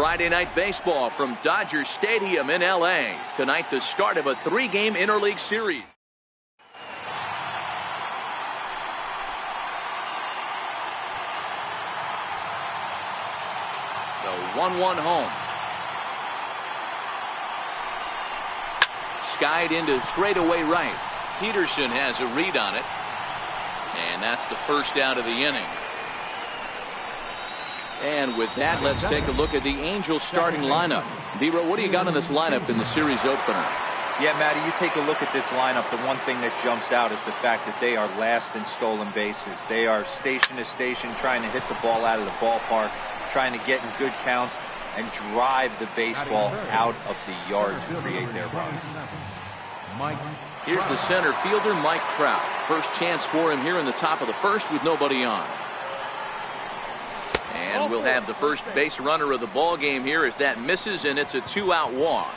Friday Night Baseball from Dodger Stadium in L.A. Tonight, the start of a 3-game interleague series. The 1-1 home. Skied into straightaway right. Peterson has a read on it. And that's the first out of the inning. And with that, let's take a look at the Angels starting lineup. D-Row, what do you got in this lineup in the series opener? Yeah, Matty, you take a look at this lineup. The one thing that jumps out is the fact that they are last in stolen bases. They are station to station trying to hit the ball out of the ballpark, trying to get in good counts and drive the baseball out of the yard to create their runs. Here's the center fielder, Mike Trout. First chance for him here in the top of the first with nobody on. And we'll have the first base runner of the ball game here as that misses, and it's a 2-out walk.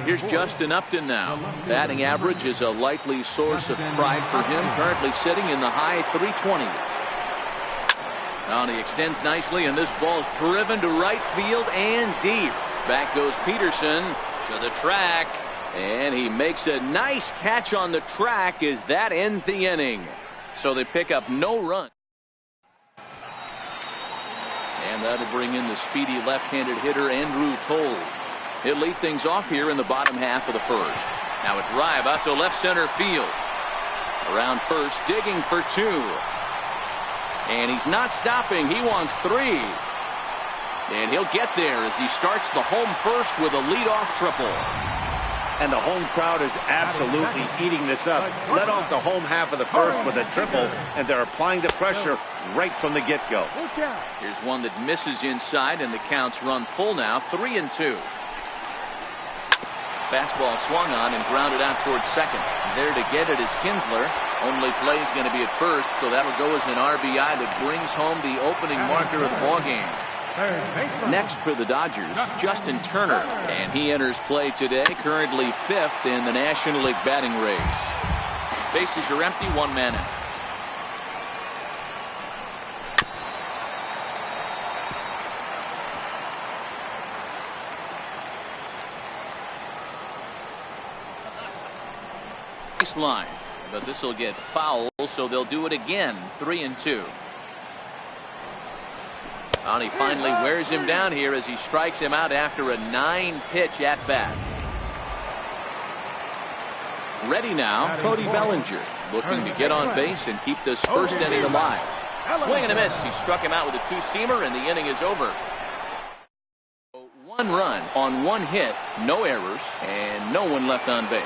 Here's Justin Upton now. Batting average is a likely source of pride for him, currently sitting in the high 320s. Now he extends nicely, and this ball's driven to right field and deep. Back goes Peterson to the track, and he makes a nice catch on the track as that ends the inning. So they pick up no run. And that'll bring in the speedy left-handed hitter Andrew Toles. He'll lead things off here in the bottom half of the first. Now a drive out to left center field. Around first, digging for 2. And he's not stopping. He wants 3. And he'll get there as he starts the home first with a leadoff triple. And the home crowd is absolutely eating this up. Led off the home half of the first with a triple, and they're applying the pressure right from the get-go. Here's one that misses inside, and the count's run full now, 3-2. Fastball swung on and grounded out towards second. There to get it is Kinsler. Only play is going to be at first, so that'll go as an RBI that brings home the opening marker of the ballgame. Next for the Dodgers, Justin Turner, and he enters play today, currently 5th in the National League batting race. Bases are empty, 1 man out. Baseline, but this will get foul, so they'll do it again, 3-2. And he finally wears him down here as he strikes him out after a 9-pitch at bat. Ready now, Cody Bellinger, looking to get on base and keep this first inning alive. Swing and a miss. He struck him out with a 2-seamer, and the inning is over. 1 run on 1 hit, no errors, and no one left on base.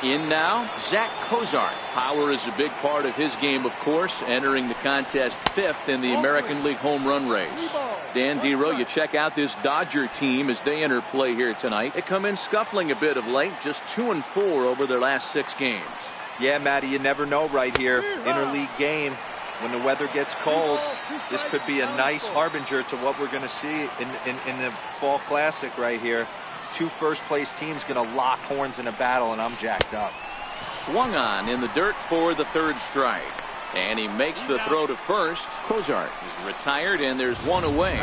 In now, Zach Cozart. Power is a big part of his game, of course, entering the contest 5th in the American League home run race. Dan D-Row, you check out this Dodger team as they enter play here tonight. They come in scuffling a bit of late, just 2-4 over their last 6 games. Yeah, Matty, you never know right here. Interleague game, when the weather gets cold, this could be a nice harbinger to what we're going to see in the Fall Classic right here. 2 first-place teams going to lock horns in a battle, and I'm jacked up. Swung on in the dirt for the 3rd strike. And he makes the throw to first. Cozart is retired, and there's 1 away.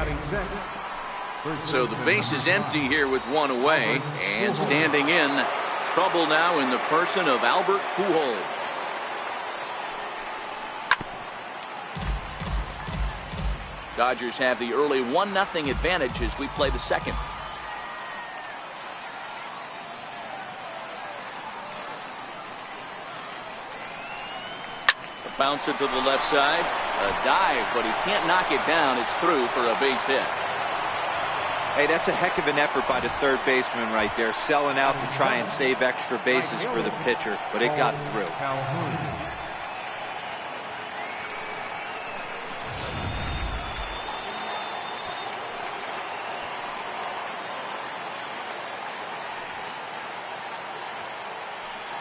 So the base is empty here with 1 away. And standing in, trouble now in the person of Albert Pujols. Dodgers have the early 1-0 advantage as we play the second. Bouncer to the left side. A dive, but he can't knock it down. It's through for a base hit. Hey, that's a heck of an effort by the 3rd baseman right there, selling out to try and save extra bases for the pitcher, but it got through.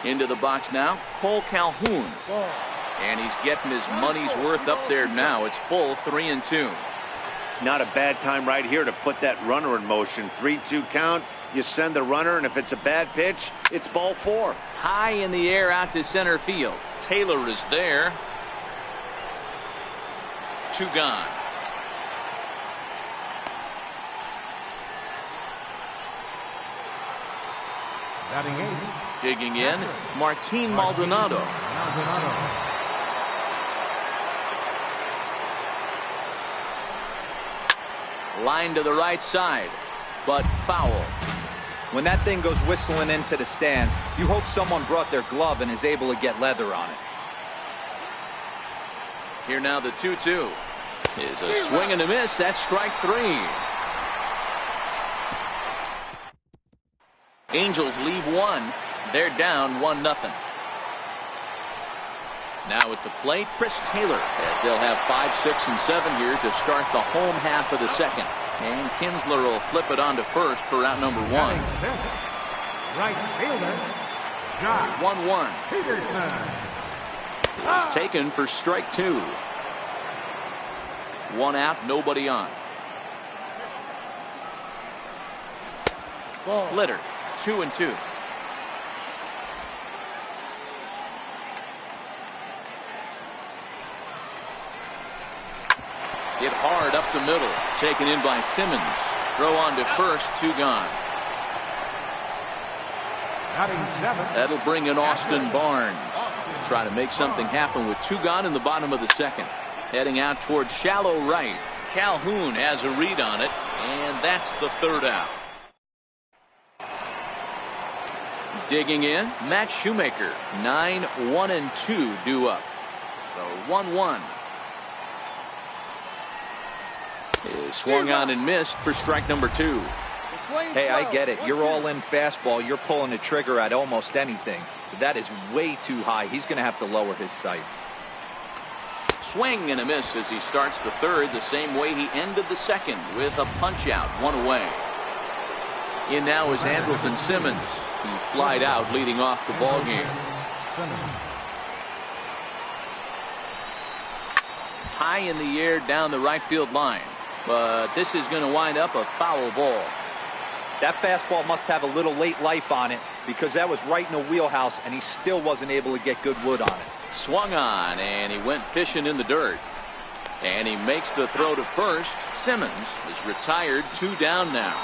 Into the box now, Cole Calhoun. And he's getting his money's worth up there now. It's full, 3-2. Not a bad time right here to put that runner in motion. 3-2 count. You send the runner, and if it's a bad pitch, it's ball 4. High in the air out to center field. Taylor is there. 2 gone. Digging in, Martin Maldonado. Line to the right side, but foul. When that thing goes whistling into the stands, you hope someone brought their glove and is able to get leather on it. Here now the 2-2 is a swing and a miss. That's strike 3. Angels leave one. They're down 1-0. Now at the plate, Chris Taylor, as they'll have 5, 6, and 7 here to start the home half of the second. And Kinsler will flip it on to first for out number 1. Right fielder, Josh 1-1. Peterson. Is taken for strike 2. 1 out, nobody on. Splitter, 2-2. Hit hard up the middle, taken in by Simmons. Throw on to first, 2 gone. That'll bring in Austin Barnes. Try to make something happen with 2 gone in the bottom of the second. Heading out towards shallow right. Calhoun has a read on it, and that's the 3rd out. Digging in, Matt Shoemaker. 9, 1, and 2 due up. So 1-1. Is swung on and missed for strike number 2. Hey, I get it. You're all in fastball. You're pulling the trigger at almost anything. But that is way too high. He's going to have to lower his sights. Swing and a miss as he starts the 3rd the same way he ended the 2nd with a punch out, 1 away. In now is Andrelton Simmons. He flied out leading off the ball game. High in the air down the right field line. But this is going to wind up a foul ball. That fastball must have a little late life on it because that was right in the wheelhouse and he still wasn't able to get good wood on it. Swung on and he went fishing in the dirt. And he makes the throw to first. Simmons is retired, 2 down now.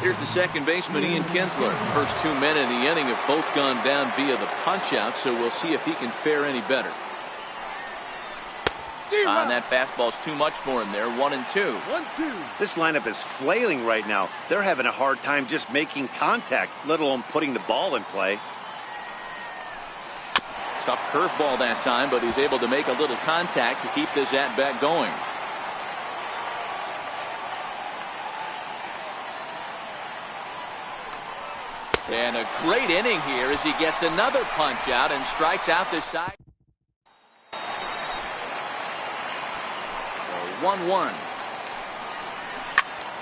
Here's the second baseman, Ian Kinsler. First 2 men in the inning have both gone down via the punch out, so we'll see if he can fare any better. On that fastball's too much for him there. 1-2. This lineup is flailing right now. They're having a hard time just making contact, let alone putting the ball in play. Tough curveball that time, but he's able to make a little contact to keep this at-bat going. And a great inning here as he gets another punch out and strikes out the side. 1-1.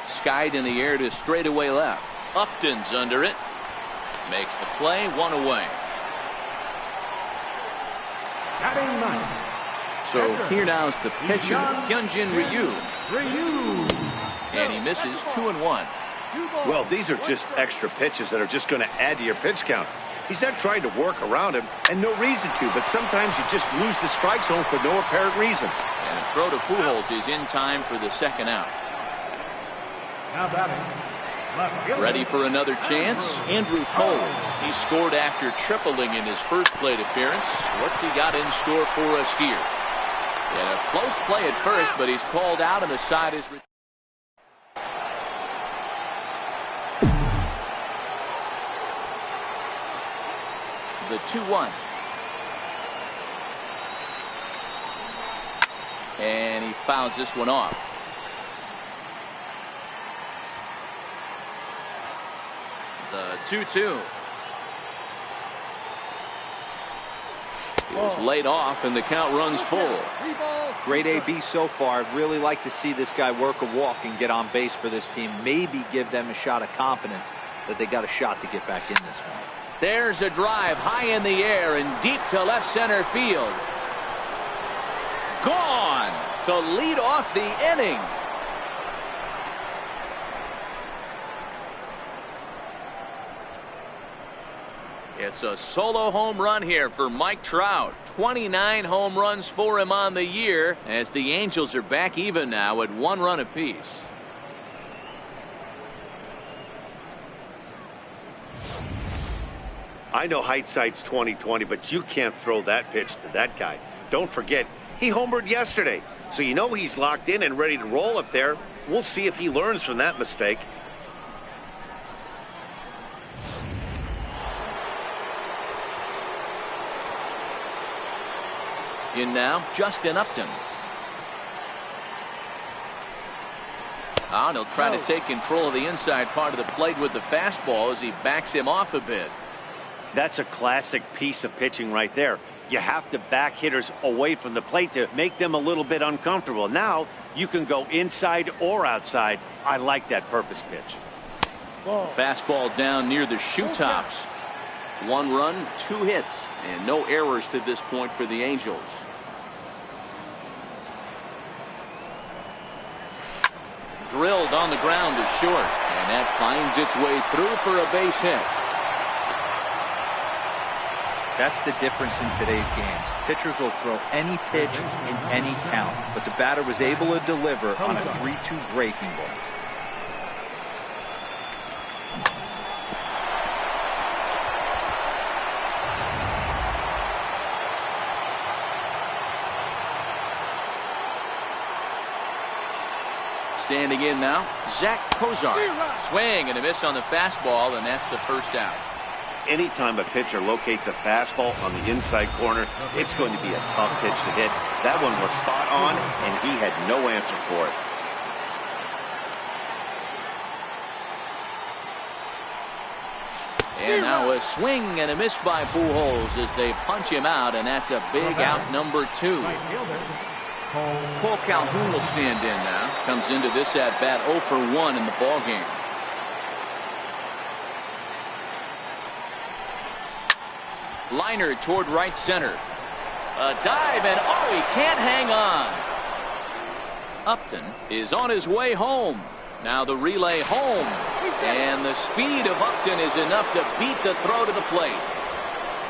Skied in the air to straightaway left. Upton's under it. Makes the play, 1 away. So here now is the pitcher, Hyunjin Ryu. And he misses 2-1. Well, these are just extra pitches that are just going to add to your pitch count. He's not trying to work around him, and no reason to, but sometimes you just lose the strike zone for no apparent reason. And a throw to Pujols is in time for the 2nd out. Ready for another chance? Andrew Coles. He scored after tripling in his first plate appearance. What's he got in store for us here? And a close play at first, but he's called out and the side is... The 2-1. And he fouls this one off. The 2-2 is laid off and the count runs full. Great AB so far. I'd really like to see this guy work a walk and get on base for this team. Maybe give them a shot of confidence that they got a shot to get back in this one. There's a drive high in the air and deep to left center field. Gone to lead off the inning. It's a solo home run here for Mike Trout. 29 home runs for him on the year as the Angels are back even now at 1 run apiece. I know hindsight's 20/20, but you can't throw that pitch to that guy. Don't forget, he homered yesterday, so you know he's locked in and ready to roll up there. We'll see if he learns from that mistake. In now, Justin Upton. And he'll try to take control of the inside part of the plate with the fastball as he backs him off a bit. That's a classic piece of pitching right there. You have to back hitters away from the plate to make them a little bit uncomfortable. Now you can go inside or outside. I like that purpose pitch. Fastball down near the shoe tops. 1 run, 2 hits, and no errors to this point for the Angels. Drilled on the ground is short, and that finds its way through for a base hit. That's the difference in today's games. Pitchers will throw any pitch in any count, but the batter was able to deliver on a 3-2 breaking ball. Standing in now, Zach Kozar. Swing and a miss on the fastball, and that's the first out. Anytime a pitcher locates a fastball on the inside corner, it's going to be a tough pitch to hit. That one was spot on, and he had no answer for it. And now a swing and a miss by Pujols as they punch him out, and that's a big out number 2. Cole Calhoun will stand in now. Comes into this at bat 0 for 1 in the ball game. Liner toward right center. A dive, and oh, he can't hang on. Upton is on his way home. Now the relay home. And the speed of Upton is enough to beat the throw to the plate.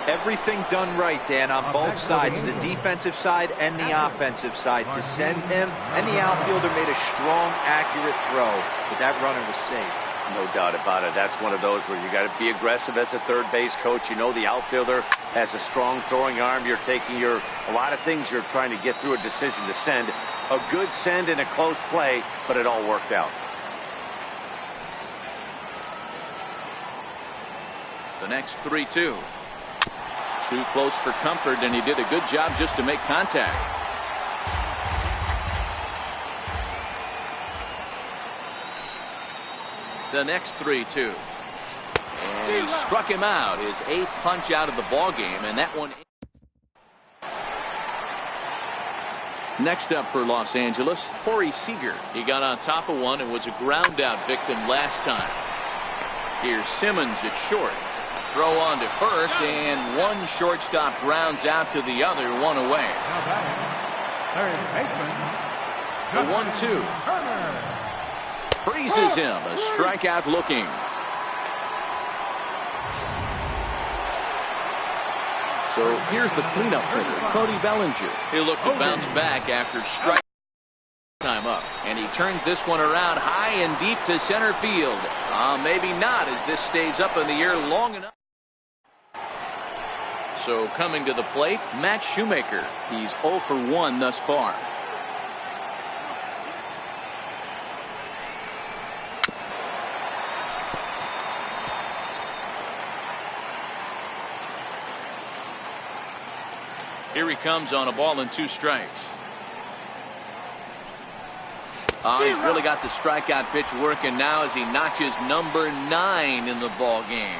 Everything done right, Dan, on both sides, the defensive side and the offensive side, to send him, and the outfielder made a strong, accurate throw, but that runner was safe. No doubt about it. That's one of those where you got to be aggressive as a third base coach. You know the outfielder has a strong throwing arm. You're taking a lot of things you're trying to get through a decision to send. A good send in a close play, but it all worked out. The next 3-2. Too close for comfort, and he did a good job just to make contact. The next 3-2. And he struck him out, his 8th punch out of the ball game, and that one. Next up for Los Angeles, Corey Seager. He got on top of one and was a ground out victim last time. Here's Simmons at short. Throw on to first, and one shortstop grounds out to the other, one away. The 1-2. Freezes him, a strikeout looking. So here's the cleanup hitter, Cody Bellinger. He'll look to bounce back after strike time up, and he turns this one around high and deep to center field. Maybe not, as this stays up in the air long enough. So coming to the plate, Matt Shoemaker. He's 0 for 1 thus far. Here he comes on a ball and 2 strikes. He's really got the strikeout pitch working now as he notches number 9 in the ball game.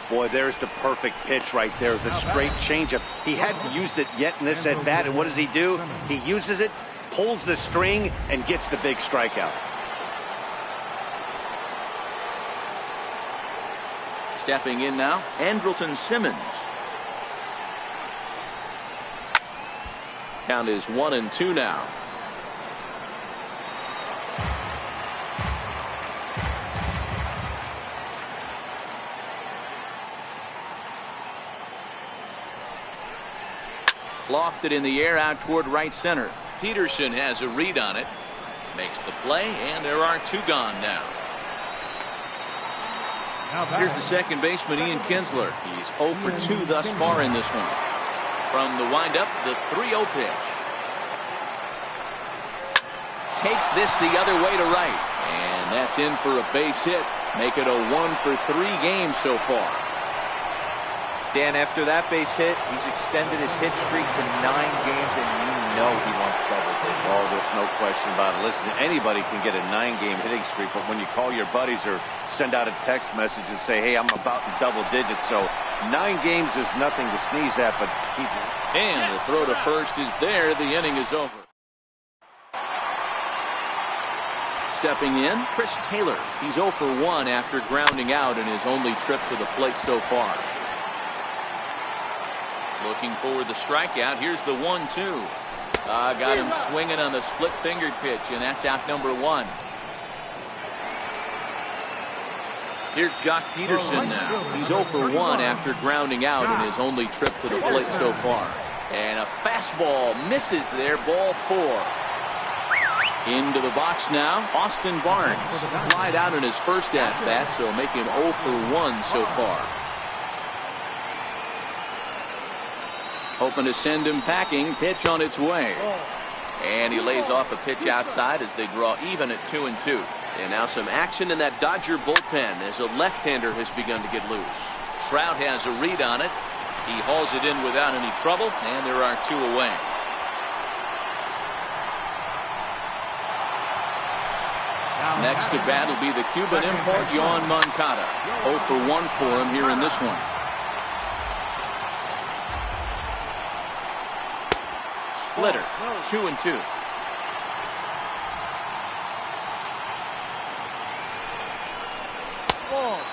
Boy, there's the perfect pitch right there, the straight changeup. He hadn't used it yet in this at bat, and what does he do? He uses it, pulls the string, and gets the big strikeout. Stepping in now, Andrelton Simmons. Count is 1-2 now. Lofted in the air out toward right center. Peterson has a read on it. Makes the play, and there are 2 gone now. Here's the second baseman, Ian Kinsler. He's 0 for 2 thus far in this one. From the windup, the 3-0 pitch. Takes this the other way to right. And that's in for a base hit. Make it a 1 for 3 game so far. Dan, after that base hit, he's extended his hit streak to 9 games, and you know he wants double digits. Oh, there's no question about it. Listen, anybody can get a 9-game hitting streak, but when you call your buddies or send out a text message and say, hey, I'm about in double digits, so 9 games is nothing to sneeze at, but and the throw to first is there. The inning is over. Stepping in, Chris Taylor. He's 0 for 1 after grounding out in his only trip to the plate so far. Looking for the strikeout. Here's the 1-2. Got him swinging on the split-fingered pitch, and that's out number 1. Here's Jock Peterson now. He's 0 for 1 after grounding out in his only trip to the plate so far. And a fastball misses there, ball 4. Into the box now, Austin Barnes. Flied out in his first at-bat, so make him 0 for 1 so far. Hoping to send him packing. Pitch on its way. And he lays off a pitch outside as they draw even at 2-2. And now some action in that Dodger bullpen as a left-hander has begun to get loose. Trout has a read on it. He hauls it in without any trouble, and there are 2 away. Next to bat will be the Cuban import, Yoan Moncada. 0 for 1 for him here in this one. Splitter, 2-2.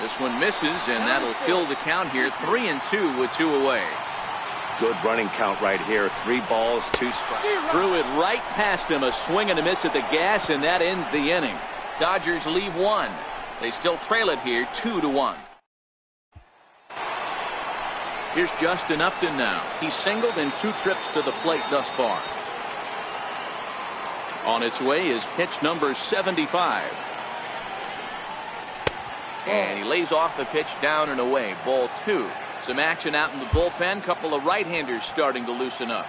This one misses, and that'll fill the count here. 3-2 with 2 away. good running count right here. 3 balls, 2 strikes. Threw it right past him. A swing and a miss at the gas, and that ends the inning. Dodgers leave 1. They still trail it here 2-1. Here's Justin Upton now. He's singled in 2 trips to the plate thus far. On its way is pitch number 75. And he lays off the pitch down and away. Ball 2. Some action out in the bullpen. Couple of right-handers starting to loosen up.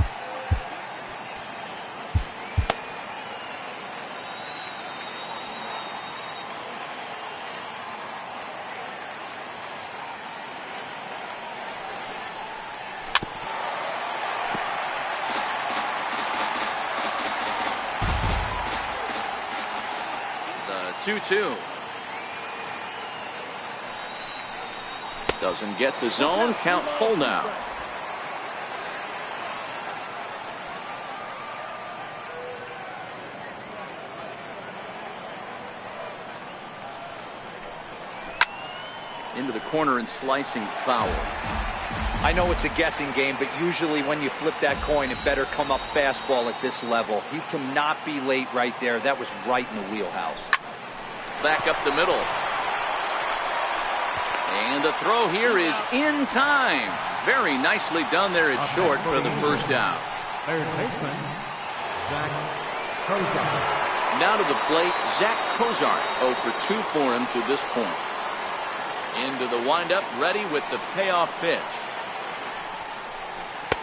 The 2-2. Doesn't get the zone. Count full now. Into the corner and slicing foul. I know it's a guessing game, but usually when you flip that coin, it better come up fastball at this level. He cannot be late right there. That was right in the wheelhouse. Back up the middle. And the throw here is in time. Very nicely done there at short for the first out. Third baseman, Zach Kozar. Now to the plate, Zach Kozar. 0 for 2 for him to this point. Into the windup, ready with the payoff pitch.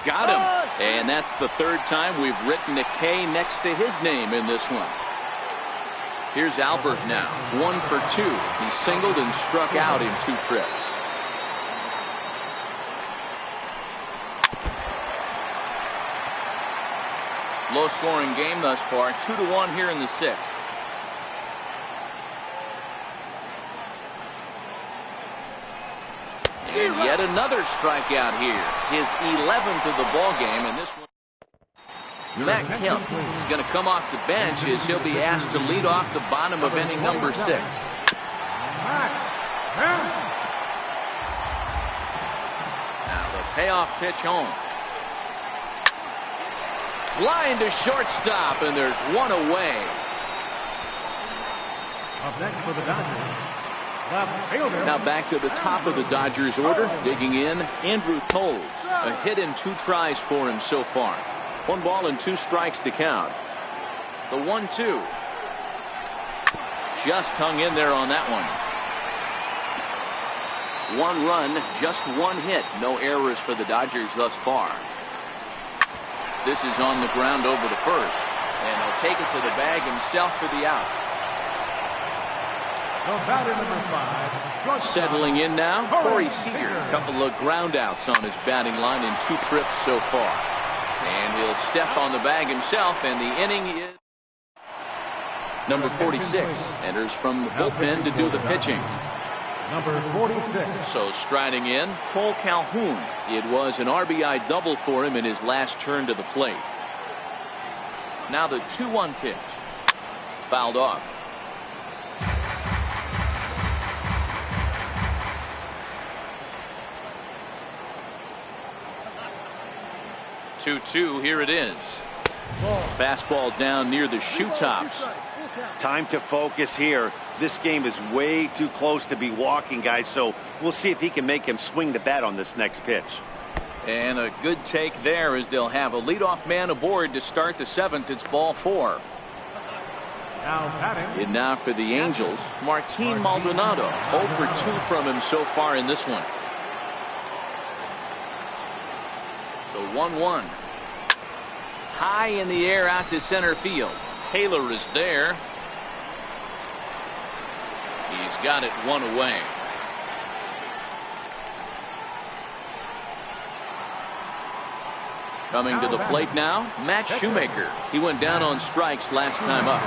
Got him. And that's the 3rd time we've written a K next to his name in this one. Here's Albert now. 1 for 2. He singled and struck out in 2 trips. Low scoring game thus far. 2-1 here in the 6th. And yet another strikeout here. His 11th of the ball game, and this one. Matt Kemp is going to come off the bench as he'll be asked to lead off the bottom of inning number 6. Now the payoff pitch home. Line to shortstop, and there's 1 away. Up next for the Dodgers, left fielder. Now back to the top of the Dodgers order. Digging in, Andrew Toles. A hit in 2 tries for him so far. 1 ball and 2 strikes to count. The 1-2. Just hung in there on that one. 1 run, just 1 hit. No errors for the Dodgers thus far. This is on the ground over to first. And he'll take it to the bag himself for the out. The batter, number 5. Settling in now, Corey Seager. A couple of ground outs on his batting line in 2 trips so far. And he'll step on the bag himself, and the inning is... Number 46 enters from the bullpen to do the pitching. Number 46. So striding in, Cole Calhoun. It was an RBI double for him in his last turn to the plate. Now the 2-1 pitch. Fouled off. Two, here it is. Fastball down near the shoe tops. Time to focus here. This game is way too close to be walking, guys, so we'll see if he can make him swing the bat on this next pitch. And a good take there as they'll have a leadoff man aboard to start the 7th. It's ball 4. Now batting. And now for the Angels, Martin Maldonado. 0 for 2 from him so far in this one. The 1-1. High in the air out to center field. Taylor is there. He's got it 1 away. Coming to the plate now, Matt Shoemaker. He went down on strikes last time up.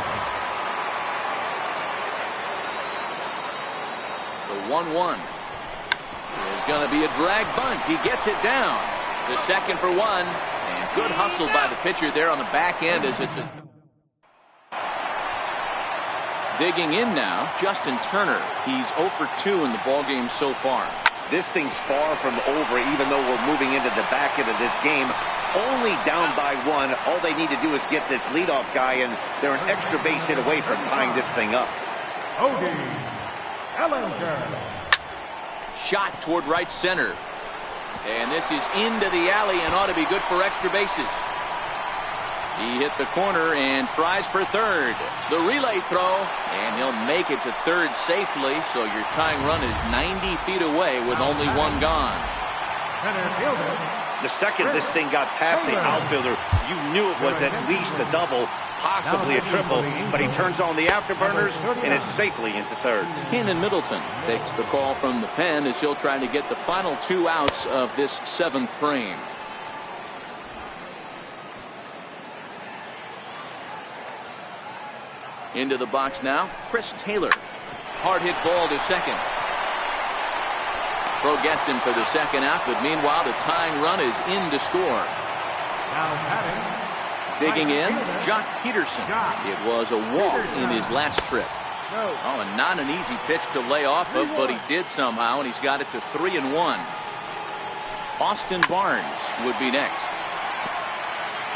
The 1-1 is going to be a drag bunt. He gets it down. The second for 1. And good hustle by the pitcher there on the back end as it's a... Digging in now, Justin Turner. He's 0 for 2 in the ballgame so far. This thing's far from over, even though we're moving into the back end of this game. Only down by 1. All they need to do is get this leadoff guy, and they're an extra base hit away from tying this thing up. Cody Ellinger. Shot toward right center. And this is into the alley and ought to be good for extra bases. He hit the corner and tries for third. The relay throw, and he'll make it to third safely, so your tying run is 90 feet away with only 1 gone. Center fielder. The second this thing got past the outfielder, you knew it was at least a double, possibly a triple, but he turns on the afterburners and is safely into third. Cannon Middleton takes the call from the pen as he'll try to get the final 2 outs of this 7th frame. Into the box now, Chris Taylor. Hard hit ball to second. Throw gets him for the second out, but meanwhile the tying run is in to score. Now batting. Digging in, Jock Peterson. It was a walk in his last trip. Oh, and not an easy pitch to lay off of, but he did somehow, and he's got it to 3-1. Austin Barnes would be next.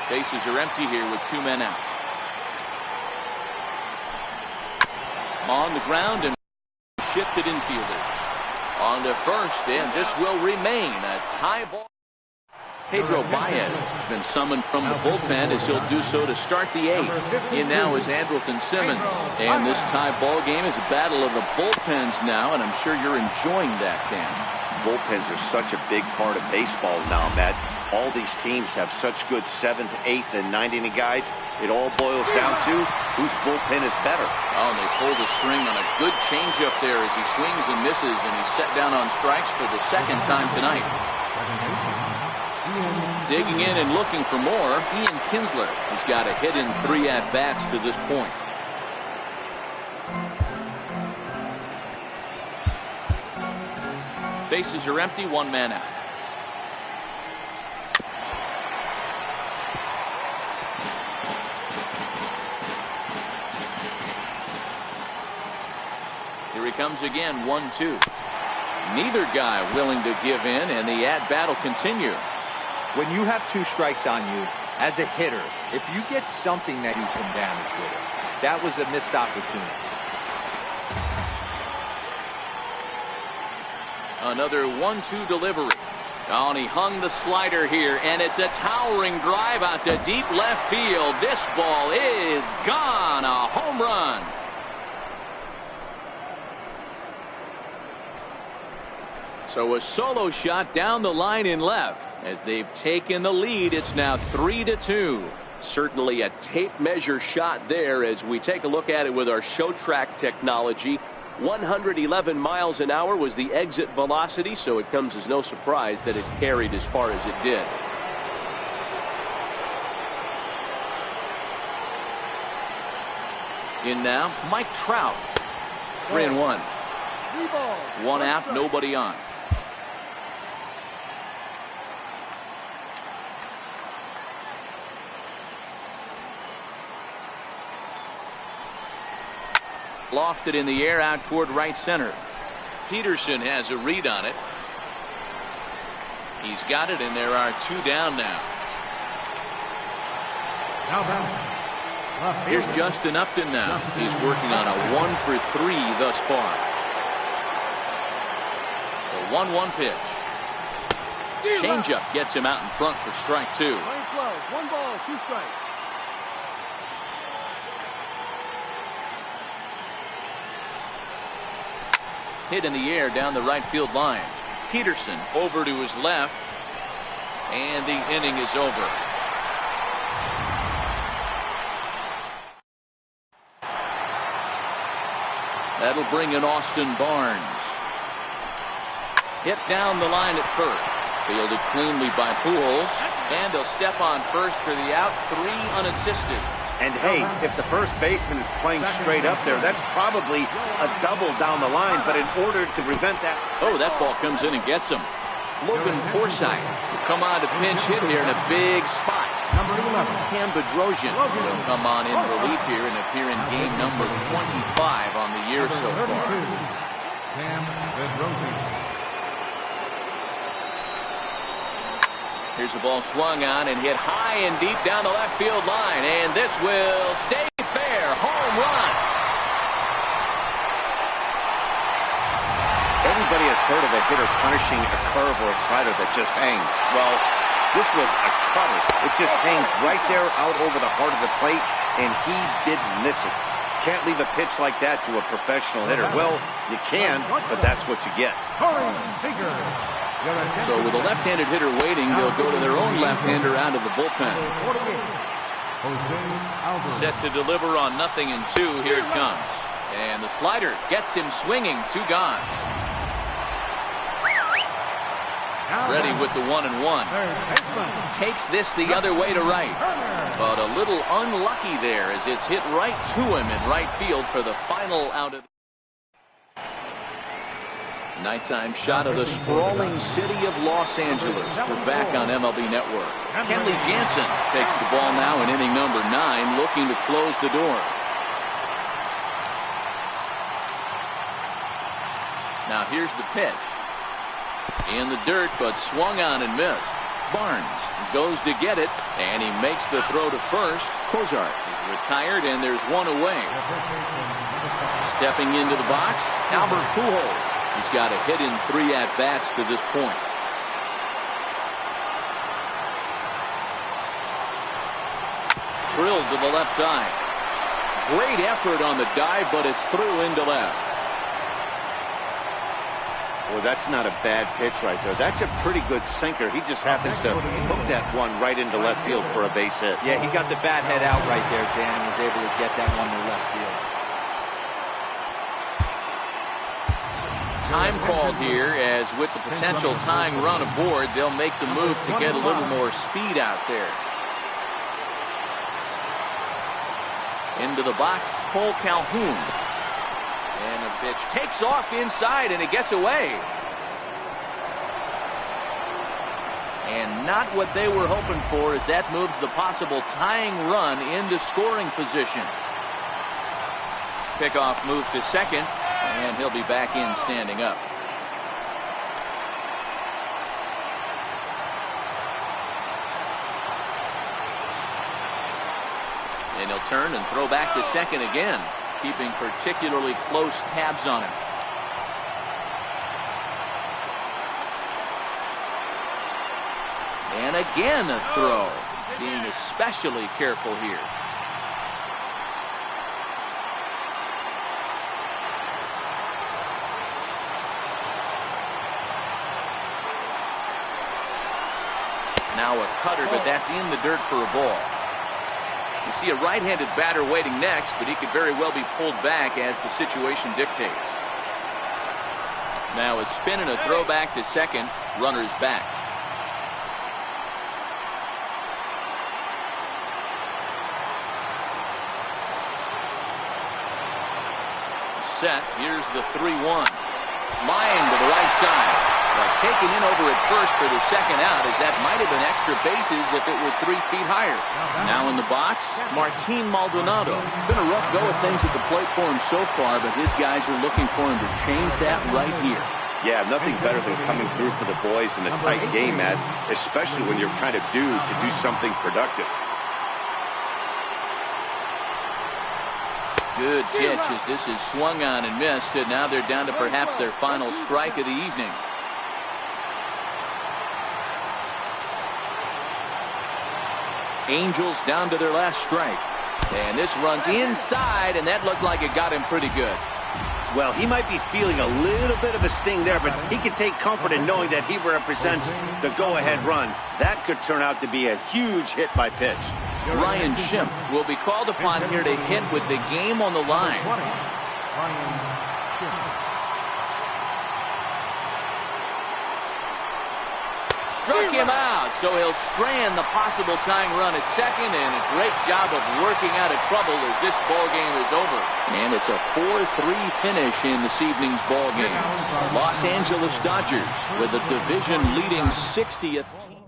Bases are empty here with 2 men out. On the ground and shifted infielders. On to first, and this will remain a tie ball. Pedro Baez has been summoned from the bullpen as he'll do so to start the 8th. In now is Andrelton Simmons. And this tie ball game is a battle of the bullpens now, and I'm sure you're enjoying that, Dan. Bullpens are such a big part of baseball now, Matt. All these teams have such good 7th, 8th, and 9th inning guys. It all boils down to whose bullpen is better. Oh, and they pull the string on a good changeup there as he swings and misses, and he's set down on strikes for the 2nd time tonight. Digging in and looking for more, Ian Kinsler. He's got a hit in 3 at-bats to this point. Bases are empty, 1 man out. Here he comes again, 1-2. Neither guy willing to give in, and the at-bat will continue. When you have 2 strikes on you, as a hitter, if you get something that you can damage with it, that was a missed opportunity. Another 1-2 delivery. Oh, and he hung the slider here, and it's a towering drive out to deep left field. This ball is gone. A home run. So a solo shot down the line in left. As they've taken the lead, it's now 3-2. Certainly a tape measure shot there as we take a look at it with our show track technology. 111 miles an hour was the exit velocity, so it comes as no surprise that it carried as far as it did. In now, Mike Trout. 3-1. One out, nobody on. Lofted in the air out toward right center. Peterson has a read on it. He's got it, and there are 2 down now. Here's Justin Upton now. He's working on a 1-for-3 thus far. The 1-1 pitch. Changeup gets him out in front for strike 2. 1 ball, 2 strikes. Hit in the air down the right field line. Peterson over to his left, and the inning is over. That'll bring in Austin Barnes. Hit down the line at first. Fielded cleanly by Pujols, and he'll step on first for the out. 3 unassisted. And hey, if the first baseman is playing straight up there, that's probably a double down the line. But in order to prevent that... Oh, that ball comes in and gets him. Logan Forsythe will come on to pinch hit here in a big spot. Cam Bedrosian will come on in relief here and appear in game number 25 on the year so far. Here's the ball swung on and hit high and deep down the left field line. And this will stay fair. Home run. Everybody has heard of a hitter punishing a curve or a slider that just hangs. Well, this was a cutter. It just hangs right there out over the heart of the plate, and he didn't miss it. Can't leave a pitch like that to a professional hitter. Well, you can, but that's what you get. So with a left-handed hitter waiting, they'll go to their own left-hander out of the bullpen. Set to deliver on 0-2. Here it comes. And the slider gets him swinging. 2 gone. Ready with the 1-1. Takes this the other way to right. But a little unlucky there as it's hit right to him in right field for the final out of. Nighttime shot of the sprawling city of Los Angeles. We're back on MLB Network. Kenley Jansen takes the ball now in inning number 9, looking to close the door. Now here's the pitch. In the dirt, but swung on and missed. Barnes goes to get it, and he makes the throw to first. Cozart is retired, and there's 1 away. Stepping into the box, Albert Pujols. He's got a hit in 3 at-bats to this point. Drilled to the left side. Great effort on the dive, but it's through into left. Well, that's not a bad pitch right there. That's a pretty good sinker. He just happens to hook that one right into left field for a base hit. Yeah, he got the bat head out right there, Dan, and was able to get that one to left field. Time called here, as with the potential tying run aboard, they'll make the move to get a little more speed out there. Into the box, Cole Calhoun. And the pitch takes off inside, and it gets away. And not what they were hoping for, as that moves the possible tying run into scoring position. Pickoff move to second, and he'll be back in standing up. And he'll turn and throw back to second again, keeping particularly close tabs on him. And again a throw, being especially careful here. Now a cutter, but that's in the dirt for a ball. You see a right-handed batter waiting next, but he could very well be pulled back as the situation dictates. Now a spin and a throw back to second. Runners back. Set. Here's the 3-1. Line to the right side. But taken in over at first for the second out, as that might have been extra bases if it were 3 feet higher. Now in the box, Martin Maldonado. Been a rough go of things at the plate for him so far, but his guys are looking for him to change that right here. Yeah, nothing better than coming through for the boys in a tight game, Matt, especially when you're kind of due to do something productive. Good pitch as this is swung on and missed, and now they're down to perhaps their final strike of the evening. Angels down to their last strike. And this runs inside, and that looked like it got him pretty good. Well, he might be feeling a little bit of a sting there, but he can take comfort in knowing that he represents the go-ahead run. That could turn out to be a huge hit by pitch. Ryan Schimpf will be called upon here to hit with the game on the line. Struck him out, so he'll strand the possible tying run at second, and a great job of working out of trouble as this ball game is over. And it's a 4-3 finish in this evening's ball game. Los Angeles Dodgers with a division leading 60th team.